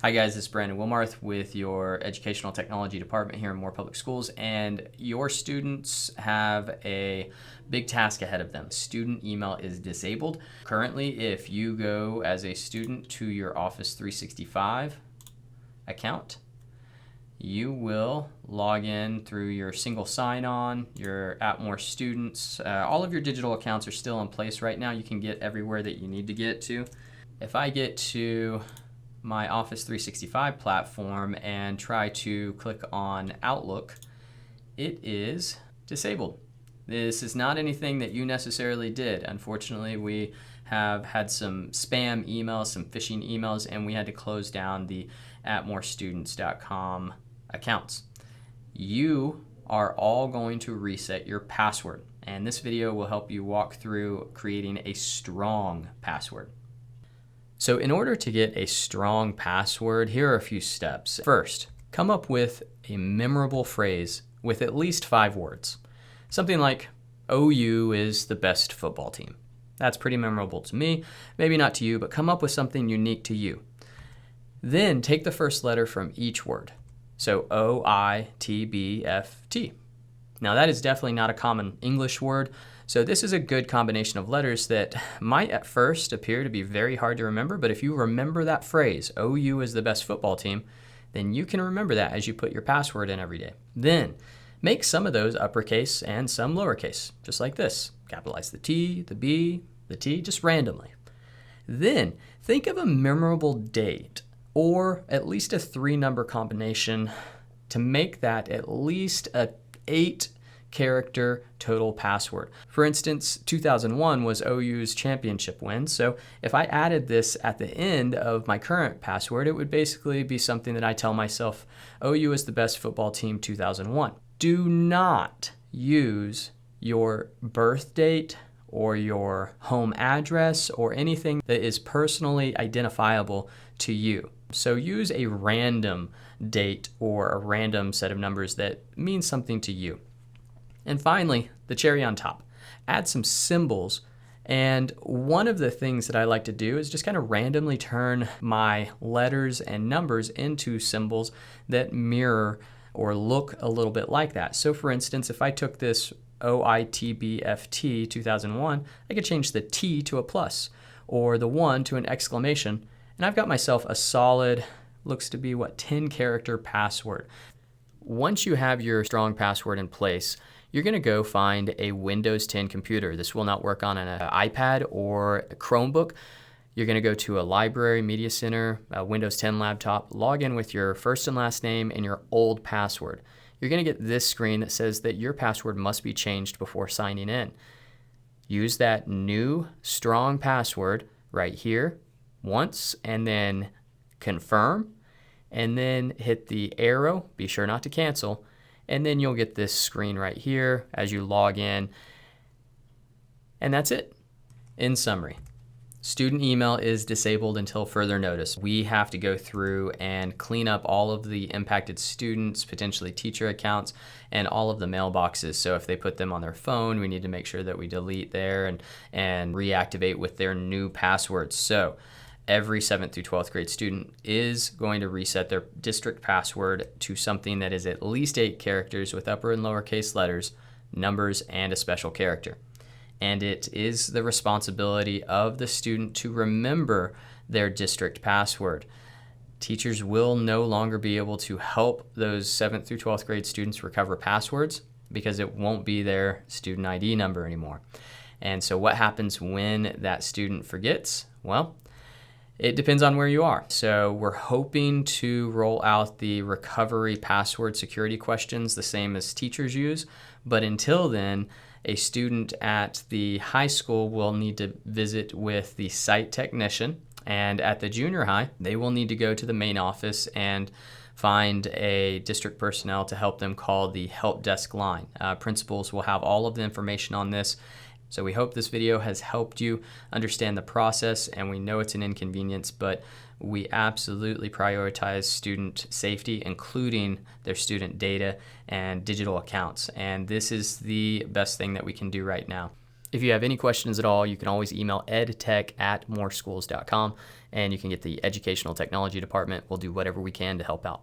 Hi guys, this is Brandon Wilmarth with your Educational Technology Department here in Moore Public Schools, and your students have a big task ahead of them. Student email is disabled. Currently, if you go as a student to your Office 365 account, you will log in through your single sign-on, your @Moore students. All of your digital accounts are still in place right now. You can get everywhere that you need to get to. If I get to my Office 365 platform and try to click on Outlook, it is disabled. This is not anything that you necessarily did. Unfortunately, we have had some spam emails, some phishing emails, and we had to close down the @morestudents.com accounts. You are all going to reset your password, and this video will help you walk through creating a strong password. So in order to get a strong password, here are a few steps. First, come up with a memorable phrase with at least 5 words. Something like, OU is the best football team. That's pretty memorable to me, maybe not to you, but come up with something unique to you. Then take the first letter from each word. So OITBFT. Now that is definitely not a common English word, so this is a good combination of letters that might at first appear to be very hard to remember, but if you remember that phrase, OU is the best football team, then you can remember that as you put your password in every day. Then make some of those uppercase and some lowercase, just like this. Capitalize the T, the B, the T, just randomly. Then think of a memorable date or at least a 3-number combination to make that at least a 8-character total password. For instance, 2001 was OU's championship win, so if I added this at the end of my current password, it would basically be something that I tell myself, OU is the best football team 2001. Do not use your birth date or your home address or anything that is personally identifiable to you. So use a random date or a random set of numbers that means something to you. And finally, the cherry on top, add some symbols. And one of the things that I like to do is just kind of randomly turn my letters and numbers into symbols that mirror or look a little bit like that. So for instance, if I took this OITBFT 2001, I could change the T to a plus or the 1 to an exclamation, and I've got myself a solid, looks to be 10-character password. Once you have your strong password in place, you're going to go find a Windows 10 computer. This will not work on an iPad or a Chromebook. You're going to go to a library, media center, a Windows 10 laptop, log in with your first and last name and your old password. You're going to get this screen that says that your password must be changed before signing in. Use that new strong password right here once and then confirm, and then hit the arrow, be sure not to cancel, and then you'll get this screen right here as you log in, and that's it. In summary, student email is disabled until further notice. We have to go through and clean up all of the impacted students, potentially teacher accounts, and all of the mailboxes. So if they put them on their phone, we need to make sure that we delete there and reactivate with their new passwords. So every 7th through 12th grade student is going to reset their district password to something that is at least 8 characters with upper and lowercase letters, numbers, and a special character. And it is the responsibility of the student to remember their district password. Teachers will no longer be able to help those 7th through 12th grade students recover passwords because it won't be their student ID number anymore. And so what happens when that student forgets? Well, it depends on where you are. So we're hoping to roll out the recovery password security questions the same as teachers use. But until then, a student at the high school will need to visit with the site technician. And at the junior high, they will need to go to the main office and find a district personnel to help them call the help desk line. Principals will have all of the information on this. So we hope this video has helped you understand the process, and we know it's an inconvenience, but we absolutely prioritize student safety, including their student data and digital accounts. And this is the best thing that we can do right now. If you have any questions at all, you can always email edtech@mooreschools.com, and you can get the educational technology department. We'll do whatever we can to help out.